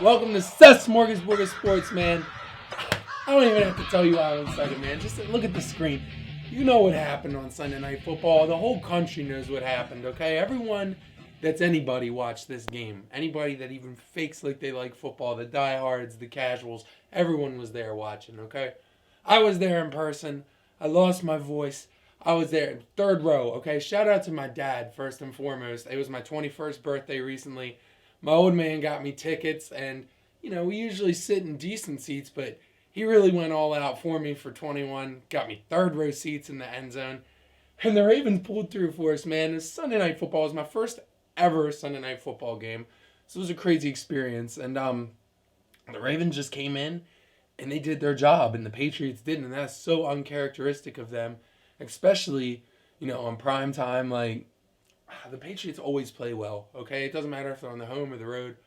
Welcome to Seth's Smorgasburg Sports, man. I don't even have to tell you how I'm excited, man. Just look at the screen. You know what happened on Sunday Night Football. The whole country knows what happened, okay? Everyone that's anybody watched this game. Anybody that even fakes like they like football, the diehards, the casuals, everyone was there watching, okay? I was there in person. I lost my voice. I was there, third row, okay? Shout out to my dad, first and foremost. It was my 21st birthday recently. My old man got me tickets, and, we usually sit in decent seats, but he really went all out for me for 21, got me third row seats in the end zone, and the Ravens pulled through for us, man. This Sunday Night Football was my first ever Sunday Night Football game, so it was a crazy experience, and the Ravens just came in, and they did their job, and the Patriots didn't, and that's so uncharacteristic of them, especially, on prime time. Like, the Patriots always play well, okay? It doesn't matter if they're on the home or the road.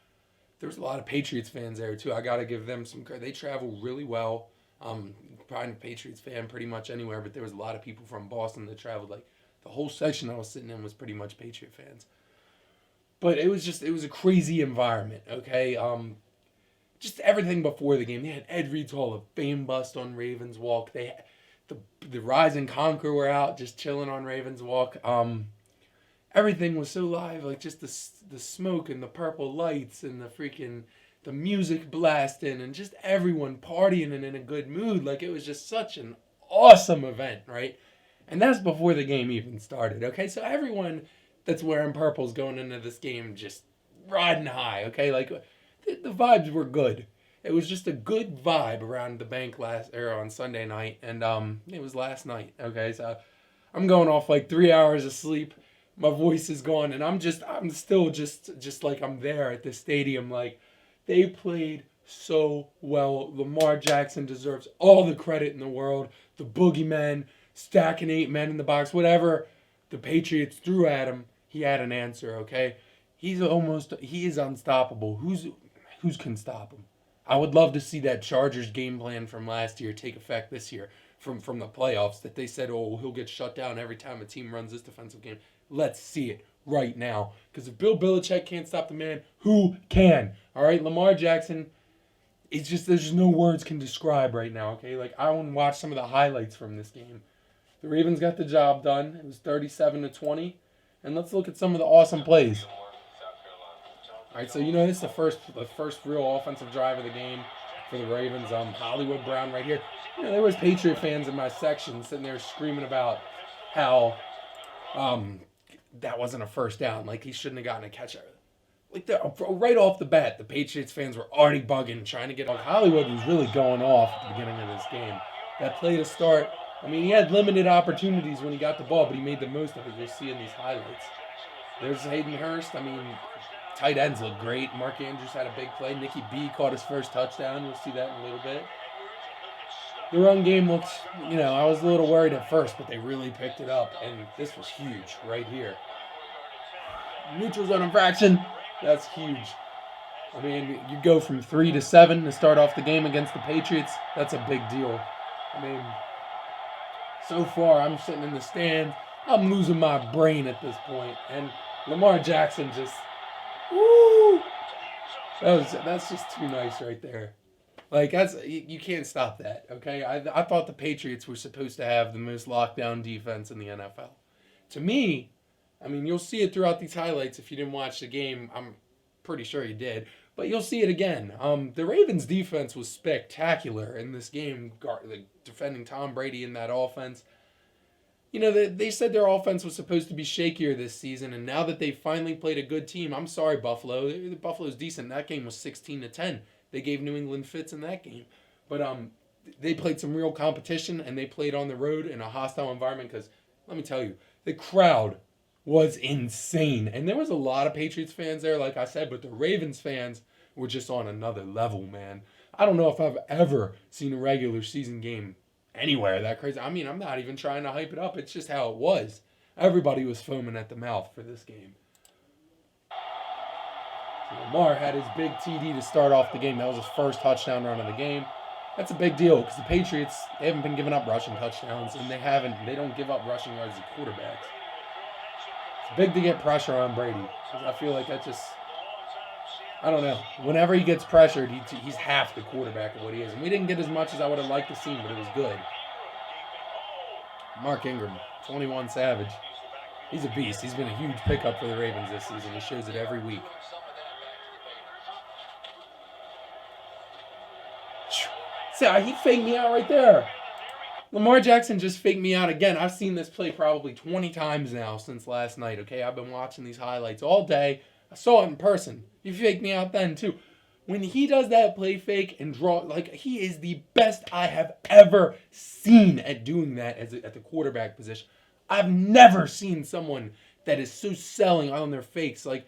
There's a lot of Patriots fans there, too. I got to give them some credit. They travel really well. Probably a Patriots fan pretty much anywhere, but there was a lot of people from Boston that traveled. Like, the whole section I was sitting in was pretty much Patriot fans. But it was a crazy environment, okay? Just everything before the game. They had Ed Reed's Hall of Fame bust on Ravens Walk. They had the Rise and Conquer were out just chilling on Ravens Walk. Everything was so live, like just the smoke and the purple lights and the music blasting and just everyone partying and in a good mood. Like, it was just such an awesome event, right? And that's before the game even started, okay? So everyone that's wearing purple's going into this game just riding high, okay? Like, the vibes were good. It was just a good vibe around the bank on Sunday night, and it was last night, okay? So I'm going off like 3 hours of sleep. My voice is gone, and I'm still just like I'm there at the stadium. Like, they played so well. Lamar Jackson deserves all the credit in the world. The boogeyman, stacking 8 men in the box, whatever the Patriots threw at him, he had an answer, okay? He is unstoppable. Who's can stop him? I would love to see that Chargers game plan from last year take effect this year from the playoffs, that they said, oh, he'll get shut down every time a team runs this defensive game. Let's see it right now. Because if Bill Belichick can't stop the man, who can? All right, Lamar Jackson, there's just no words can describe right now, okay? Like, I want to watch some of the highlights from this game. The Ravens got the job done. It was 37-20. And let's look at some of the awesome plays. All right, so this is the first real offensive drive of the game for the Ravens. Hollywood Brown right here. There was Patriot fans in my section sitting there screaming about how that wasn't a first down. Like, he shouldn't have gotten a catch. Like, right off the bat, the Patriots fans were already bugging, trying to get on. Hollywood was really going off at the beginning of this game. That play to start, he had limited opportunities when he got the ball, but he made the most of it. You'll see in these highlights. There's Hayden Hurst. Tight ends look great. Mark Andrews had a big play. Nicky B caught his first touchdown. You'll see that in a little bit. The run game looked, I was a little worried at first, but they really picked it up. And this was huge right here. Neutral zone infraction. That's huge. You go from 3 to 7 to start off the game against the Patriots. That's a big deal. So far, I'm sitting in the stands. I'm losing my brain at this point. And Lamar Jackson just... Woo! That's just too nice right there. Like, you can't stop that, okay? I thought the Patriots were supposed to have the most lockdown defense in the NFL. To me, you'll see it throughout these highlights. If you didn't watch the game, I'm pretty sure you did. But you'll see it again. The Ravens' defense was spectacular in this game, defending Tom Brady in that offense. They said their offense was supposed to be shakier this season, and now that they finally played a good team, I'm sorry, Buffalo. Buffalo's decent. That game was 16-10. They gave New England fits in that game. But they played some real competition, and they played on the road in a hostile environment because, let me tell you, the crowd was insane. And there was a lot of Patriots fans there, like I said, but the Ravens fans were just on another level, man. I don't know if I've ever seen a regular season game anywhere that crazy. I'm not even trying to hype it up. It's just how it was. Everybody was foaming at the mouth for this game. So Lamar had his big TD to start off the game. That was his first touchdown run of the game. That's a big deal because the Patriots, they haven't been giving up rushing touchdowns, and they don't give up rushing yards to quarterbacks. It's big to get pressure on Brady because I feel like that just I don't know. Whenever he gets pressured, he's half the quarterback of what he is. And we didn't get as much as I would have liked to see, but it was good. Mark Ingram, 21 Savage. He's a beast. He's been a huge pickup for the Ravens this season. He shows it every week. See, he faked me out right there. Lamar Jackson just faked me out again. I've seen this play probably 20 times now since last night, okay? I've been watching these highlights all day. I saw it in person. He faked me out then, too. When he does that play fake and draw, like, he is the best I have ever seen at doing that at the quarterback position. I've never seen someone that is so selling on their fakes. Like,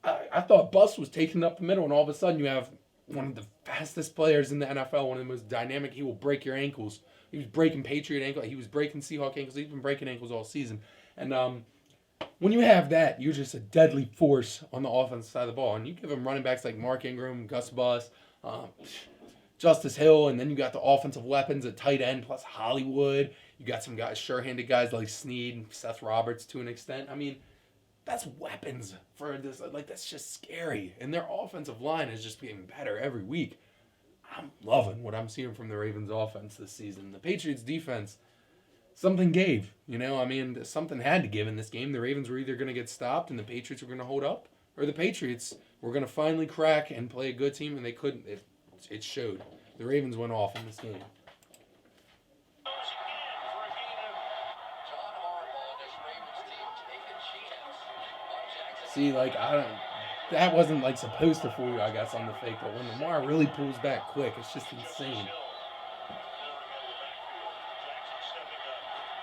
I thought Bus was taking up the middle, and all of a sudden you have one of the fastest players in the NFL, one of the most dynamic. He will break your ankles. He was breaking Patriot ankles. He was breaking Seahawk ankles. He's been breaking ankles all season. And when you have that, you're just a deadly force on the offensive side of the ball. And you give him running backs like Mark Ingram, Gus Bus, Justice Hill, and then you got the offensive weapons at tight end plus Hollywood. You got some guys, sure-handed guys like Snead, Seth Roberts to an extent. I mean, that's weapons for this. Like, that's just scary. And their offensive line is just getting better every week. I'm loving what I'm seeing from the Ravens offense this season. The Patriots defense, something gave. You know, I mean, something had to give in this game. The Ravens were either going to get stopped and the Patriots were going to hold up, or the Patriots were going to finally crack and play a good team, and they couldn't. It showed. The Ravens went off in this game. See, like, that wasn't, like, supposed to fool you, I guess, on the fake, but when Lamar really pulls back quick, it's just insane.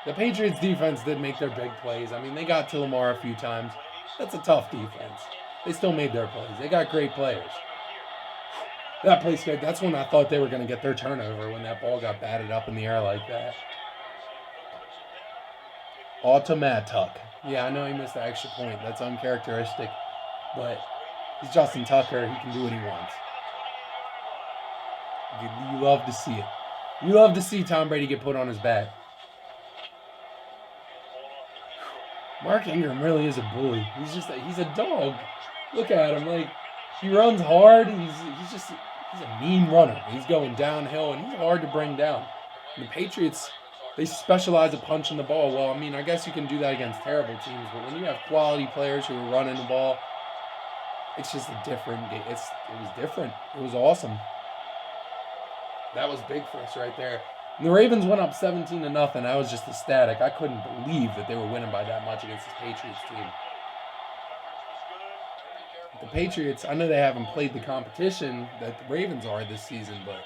The Patriots defense did make their big plays. I mean, they got to Lamar a few times. That's a tough defense. They still made their plays. They got great players. That place, that's when I thought they were going to get their turnover, when that ball got batted up in the air like that. Automatic. Yeah, I know he missed the extra point. That's uncharacteristic. But he's Justin Tucker. He can do what he wants. You love to see it. You love to see Tom Brady get put on his back. Mark Ingram really is a bully. He's a dog. Look at him. Like, he runs hard. He's a mean runner. He's going downhill, and he's hard to bring down. And the Patriots, they specialize at punching the ball. Well, I mean, I guess you can do that against terrible teams, but when you have quality players who are running the ball, it's just a different game. It was different. It was awesome. That was big for us right there. And the Ravens went up 17-0. I was just ecstatic. I couldn't believe that they were winning by that much against this Patriots team. The Patriots, I know they haven't played the competition that the Ravens are this season, but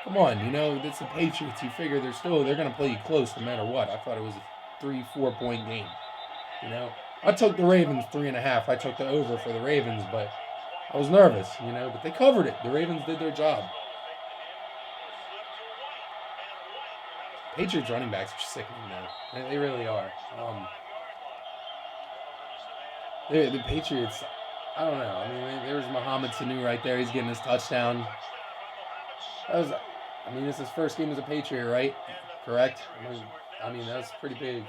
come on, you know, it's the Patriots. You figure they're going to play you close no matter what. I thought it was a 3-4 point game. You know, I took the Ravens 3.5. I took the over for the Ravens, but I was nervous, you know, but they covered it. The Ravens did their job. Patriots running backs are sickening now. They really are. The Patriots, I don't know. I mean, there was Mohamed Sanu right there. He's getting his touchdown. This is his first game as a Patriot, right? Correct? I mean, that's pretty big.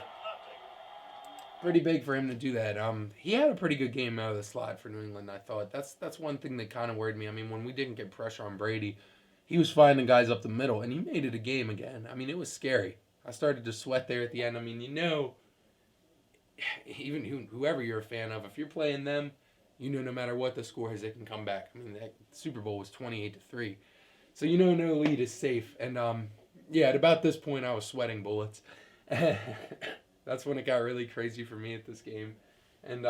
Pretty big for him to do that. He had a pretty good game out of the slot for New England, I thought. That's one thing that kind of worried me. I mean, when we didn't get pressure on Brady, he was finding guys up the middle, and he made it a game again. I mean, it was scary. I started to sweat there at the end. I mean, you know, even whoever you're a fan of, if you're playing them, you know no matter what the score is, they can come back. I mean, that Super Bowl was 28-3. So you know no lead is safe. And, at about this point, I was sweating bullets. That's when it got really crazy for me at this game. And,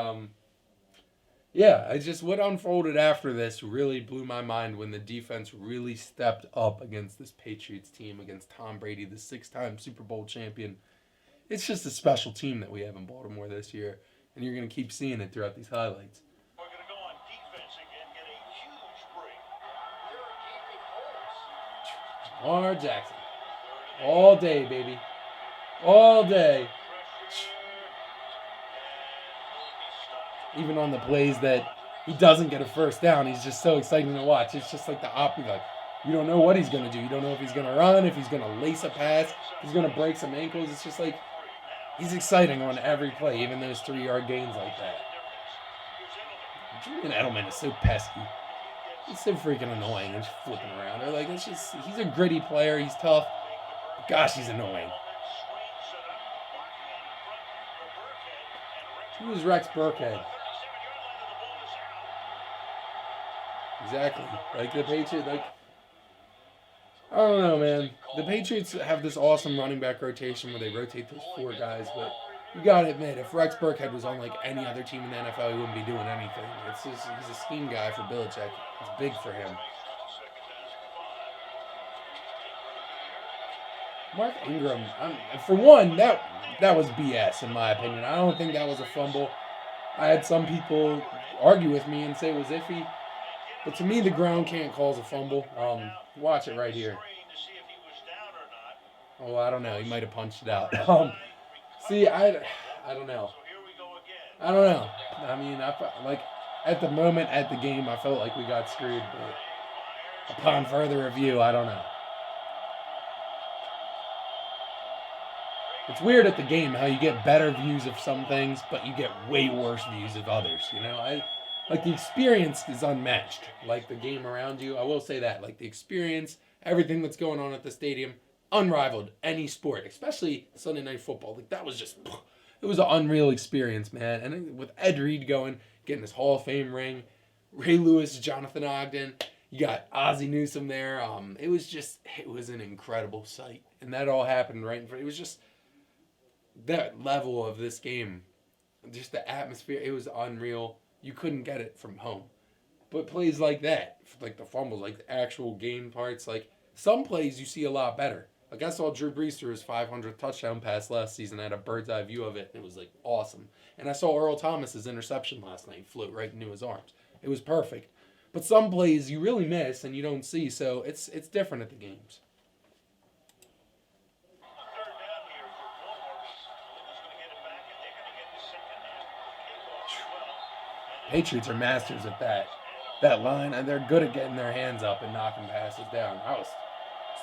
what unfolded after this really blew my mind when the defense really stepped up against this Patriots team, against Tom Brady, the 6-time Super Bowl champion. It's just a special team that we have in Baltimore this year, and you're going to keep seeing it throughout these highlights. We're going to go on defense again, get a huge break. Lamar Jackson. All day, baby. All day. Even on the plays that he doesn't get a first down, he's just so exciting to watch. It's just like the opposite. Like, you don't know what he's going to do. You don't know if he's going to run, if he's going to lace a pass, if he's going to break some ankles. It's just like he's exciting on every play, even those 3-yard gains like that. Julian Edelman is so pesky. It's so freaking annoying and just flipping around. Or like it's just he's a gritty player. He's tough. But gosh, he's annoying. Who's Rex Burkhead? Exactly. Like the Patriots, like I don't know, man. The Patriots have this awesome running back rotation where they rotate those four guys, but you gotta admit, if Rex Burkhead was on like any other team in the NFL, he wouldn't be doing anything. It's just he's a scheme guy for Belichick. It's big for him. Mark Ingram, for one, that was BS in my opinion. I don't think that was a fumble. I had some people argue with me and say it was iffy, but to me, the ground can't cause a fumble. Watch it right here. Oh, I don't know. He might have punched it out. See, I don't know. I don't know. I mean, like at the moment at the game, I felt like we got screwed, but upon further review, I don't know. It's weird at the game how you get better views of some things, but you get way worse views of others. You know, like the experience is unmatched. Like the game around you, I will say that. Like the experience, everything that's going on at the stadium, unrivaled any sport, especially Sunday Night Football. Like that was just, it was an unreal experience, man. And with Ed Reed getting his Hall of Fame ring, Ray Lewis, Jonathan Ogden, you got Ozzie Newsome there. It was an incredible sight, and that all happened right in front. It was just that level of this game, just the atmosphere. It was unreal. You couldn't get it from home. But plays like that, like the fumbles, like the actual game parts, like some plays you see a lot better. Like I saw Drew Brees through his 500th touchdown pass last season. I had a bird's eye view of it. And it was like awesome. And I saw Earl Thomas's interception last night float right into his arms. It was perfect. But some plays you really miss and you don't see. So it's different at the games. Patriots are masters at that line, and they're good at getting their hands up and knocking passes down. I was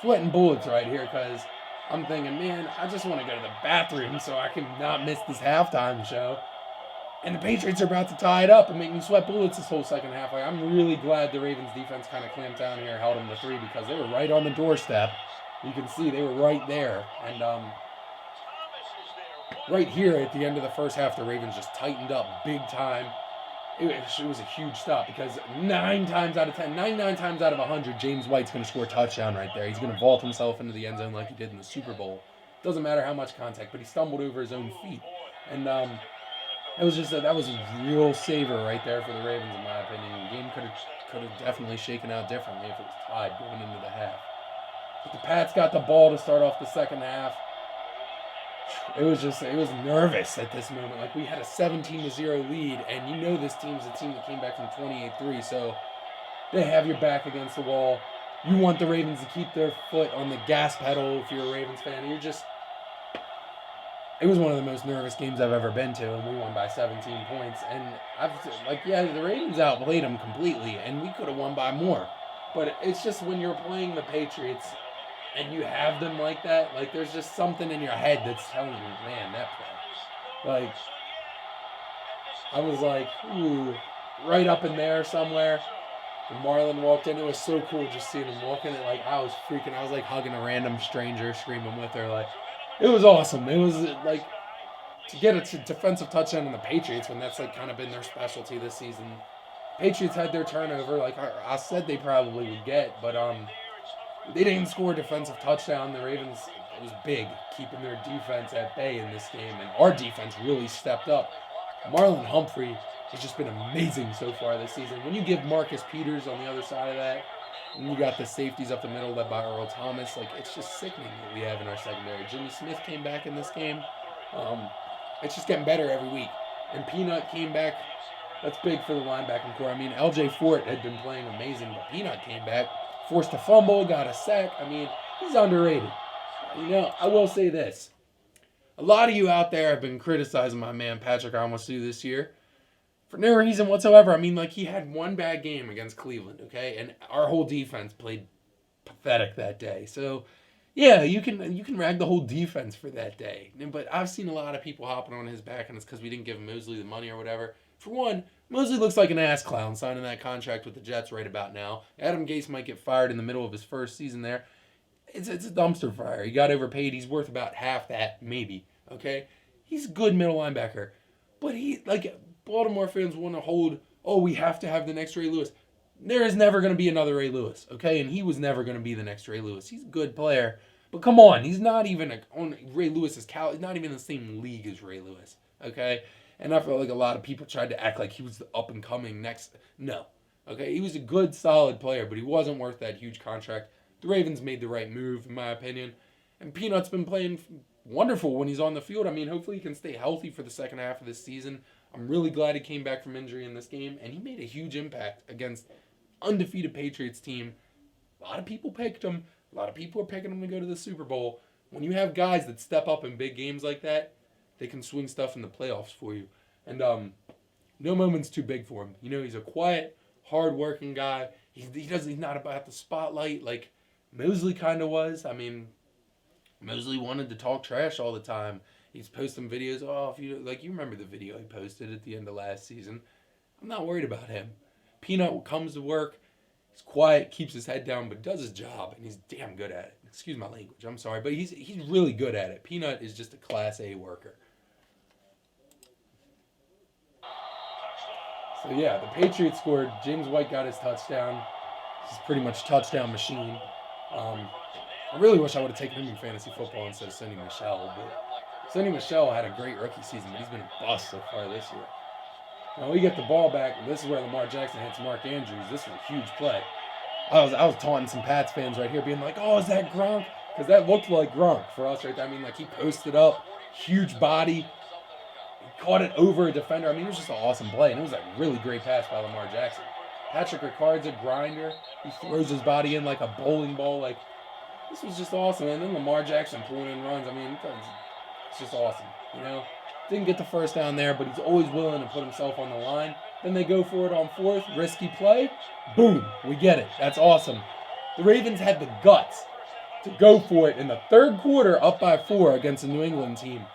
sweating bullets right here because I'm thinking, man, I just want to go to the bathroom so I can not miss this halftime show. And the Patriots are about to tie it up and make me sweat bullets this whole second half. Like, I'm really glad the Ravens defense kind of clamped down here, held them to 3 because they were right on the doorstep. You can see they were right there. And right here at the end of the first half, the Ravens just tightened up big time. It was a huge stop because 99 times out of 100, James White's going to score a touchdown right there. He's going to vault himself into the end zone like he did in the Super Bowl. Doesn't matter how much contact, but he stumbled over his own feet. And that was a real saver right there for the Ravens, in my opinion. The game could have definitely shaken out differently if it was tied going into the half. But the Pats got the ball to start off the second half. It was nervous at this moment. Like we had a 17-0 lead, and you know this team's a team that came back from 28-3, so they have your back against the wall. You want the Ravens to keep their foot on the gas pedal if you're a Ravens fan. It was one of the most nervous games I've ever been to, and we won by 17 points. And the Ravens outplayed them completely, and we could have won by more. But it's just when you're playing the Patriots and you have them like that, like there's just something in your head that's telling you, man, that play. Like, I was like, ooh, right up in there somewhere. When Marlon walked in, it was so cool just seeing him walk in. Like, I was freaking, I was like hugging a random stranger, screaming with her. Like, it was awesome. It was like, to get a defensive touchdown in the Patriots when that's like kind of been their specialty this season. Patriots had their turnover, like I said they probably would get, but they didn't score a defensive touchdown. The Ravens, it was big, keeping their defense at bay in this game, and our defense really stepped up. Marlon Humphrey has just been amazing so far this season. When you give Marcus Peters on the other side of that, and you got the safeties up the middle led by Earl Thomas, like it's just sickening what we have in our secondary. Jimmy Smith came back in this game. It's just getting better every week. And Peanut came back. That's big for the linebacking core. I mean, LJ Fort had been playing amazing, but Peanut came back, forced a fumble, got a sack. I mean, he's underrated. You know, I will say this. A lot of you out there have been criticizing my man Patrick Amasu this year for no reason whatsoever. I mean, like, he had one bad game against Cleveland, okay? And our whole defense played pathetic that day. So, yeah, you can rag the whole defense for that day. But I've seen a lot of people hopping on his back, and it's because we didn't give Mosley the money or whatever. For one, Mosley looks like an ass clown signing that contract with the Jets right about now. Adam Gase might get fired in the middle of his first season there. It's a dumpster fire. He got overpaid. He's worth about half that, maybe. Okay? He's a good middle linebacker. But Baltimore fans want to hold, oh, we have to have the next Ray Lewis. There is never going to be another Ray Lewis, okay? And he was never going to be the next Ray Lewis. He's a good player. But come on, he's not even on Ray Lewis's he's not even in the same league as Ray Lewis, okay? And I felt like a lot of people tried to act like he was the up-and-coming next. No, okay? He was a good, solid player, but he wasn't worth that huge contract. The Ravens made the right move, in my opinion. And Peanut's been playing wonderful when he's on the field. I mean, hopefully he can stay healthy for the second half of this season. I'm really glad he came back from injury in this game, and he made a huge impact against undefeated Patriots team. A lot of people picked him. A lot of people are picking him to go to the Super Bowl. When you have guys that step up in big games like that, they can swing stuff in the playoffs for you. And no moment's too big for him. You know, he's a quiet, hard-working guy. He's not about the spotlight like Mosley kind of was. I mean, Mosley wanted to talk trash all the time. He's posting videos. Oh, if you remember the video he posted at the end of last season. I'm not worried about him. Peanut comes to work. He's quiet, keeps his head down, but does his job, and he's damn good at it. Excuse my language. I'm sorry, but he's really good at it. Peanut is just a Class A worker. So yeah, the Patriots scored. James White got his touchdown. He's pretty much touchdown machine. I really wish I would have taken him in fantasy football instead of Sonny Michel, but Sonny Michel had a great rookie season, but he's been a bust so far this year. Now we get the ball back. This is where Lamar Jackson hits Mark Andrews. This was a huge play. I was taunting some Pats fans right here, being like, "Oh, is that Gronk?" Because that looked like Gronk for us right there. I mean, like he posted up, huge body, he caught it over a defender. I mean, it was just an awesome play, and it was a really great pass by Lamar Jackson. Patrick Ricard's a grinder. He throws his body in like a bowling ball. Like this was just awesome. And then Lamar Jackson pulling in runs. I mean, it's just awesome. You know. Didn't get the first down there, but he's always willing to put himself on the line. Then they go for it on fourth, risky play. Boom, we get it. That's awesome. The Ravens had the guts to go for it in the third quarter, up by 4 against a New England team.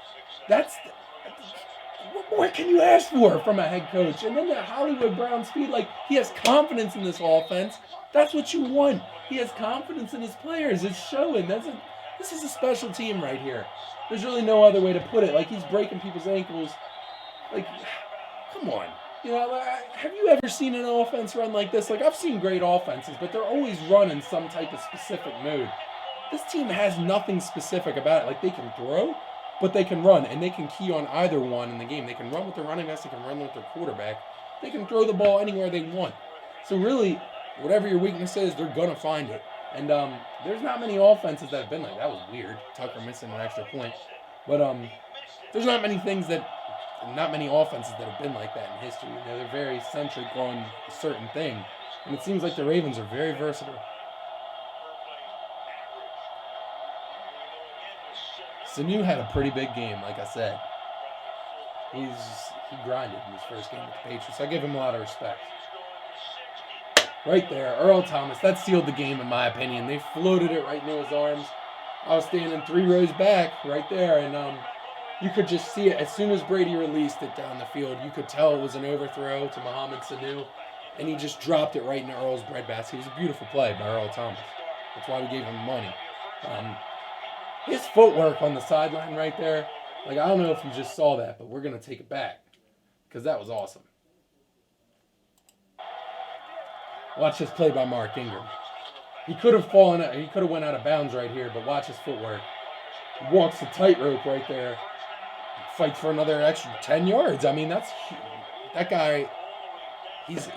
What more can you ask for from a head coach? And then that Hollywood Brown speed, like he has confidence in this offense. That's what you want. He has confidence in his players. It's showing. This is a special team right here. There's really no other way to put it. Like, he's breaking people's ankles. Like, come on. You know, have you ever seen an offense run like this? Like, I've seen great offenses, but they're always running some type of specific mode. This team has nothing specific about it. Like, they can throw, but they can run, and they can key on either one in the game. They can run with their running backs. They can run with their quarterback. They can throw the ball anywhere they want. So, really, whatever your weakness is, they're going to find it. And there's not many offenses that have been like that. Was weird. Tucker missing an extra point. But there's not many offenses that have been like that in history. You know, they're very centric on a certain thing. And it seems like the Ravens are very versatile. Sanu had a pretty big game, like I said. He grinded in his first game with the Patriots. I give him a lot of respect. Right there, Earl Thomas. That sealed the game, in my opinion. They floated it right into his arms. I was standing 3 rows back right there, and you could just see it. As soon as Brady released it down the field, you could tell it was an overthrow to Mohamed Sanu, and he just dropped it right into Earl's breadbasket. It was a beautiful play by Earl Thomas. That's why we gave him money. His footwork on the sideline right there, like, I don't know if you just saw that, but we're going to take it back because that was awesome. Watch this play by Mark Ingram. He could have went out of bounds right here, but watch his footwork. He walks the tightrope right there. Fights for another extra 10 yards. I mean, that guy, he's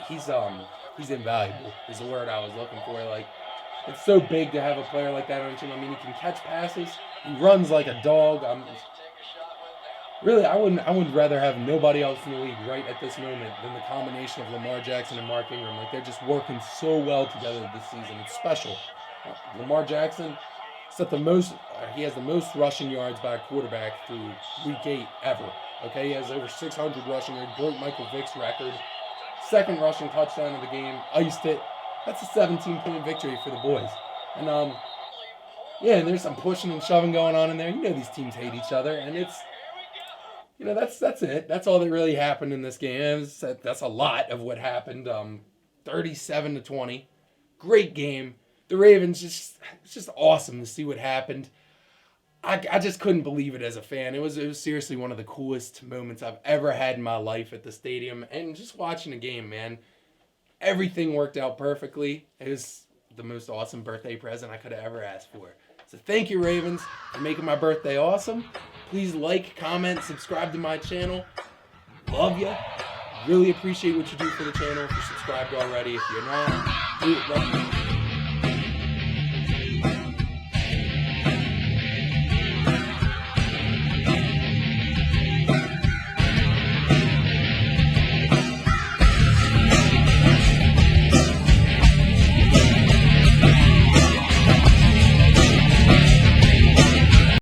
invaluable is the word I was looking for. Like, it's so big to have a player like that on your team. I mean, he can catch passes. He runs like a dog. Really, I would rather have nobody else in the league right at this moment than the combination of Lamar Jackson and Mark Ingram. Like, they're just working so well together this season. It's special. Lamar Jackson he has the most rushing yards by a quarterback through week 8 ever. Okay, he has over 600 rushing yards, broke Michael Vick's record. Second rushing touchdown of the game, iced it. That's a 17-point victory for the boys. And and there's some pushing and shoving going on in there. You know these teams hate each other, and That's it. That's all that really happened in this game. That's a lot of what happened. 37-20, great game. The Ravens it's just awesome to see what happened. I just couldn't believe it as a fan. It was seriously one of the coolest moments I've ever had in my life at the stadium, and just watching the game, man. Everything worked out perfectly. It was the most awesome birthday present I could have ever asked for. So thank you, Ravens, for making my birthday awesome. Please like, comment, subscribe to my channel. Love ya. Really appreciate what you do for the channel. If you're subscribed already, if you're not, do it right now.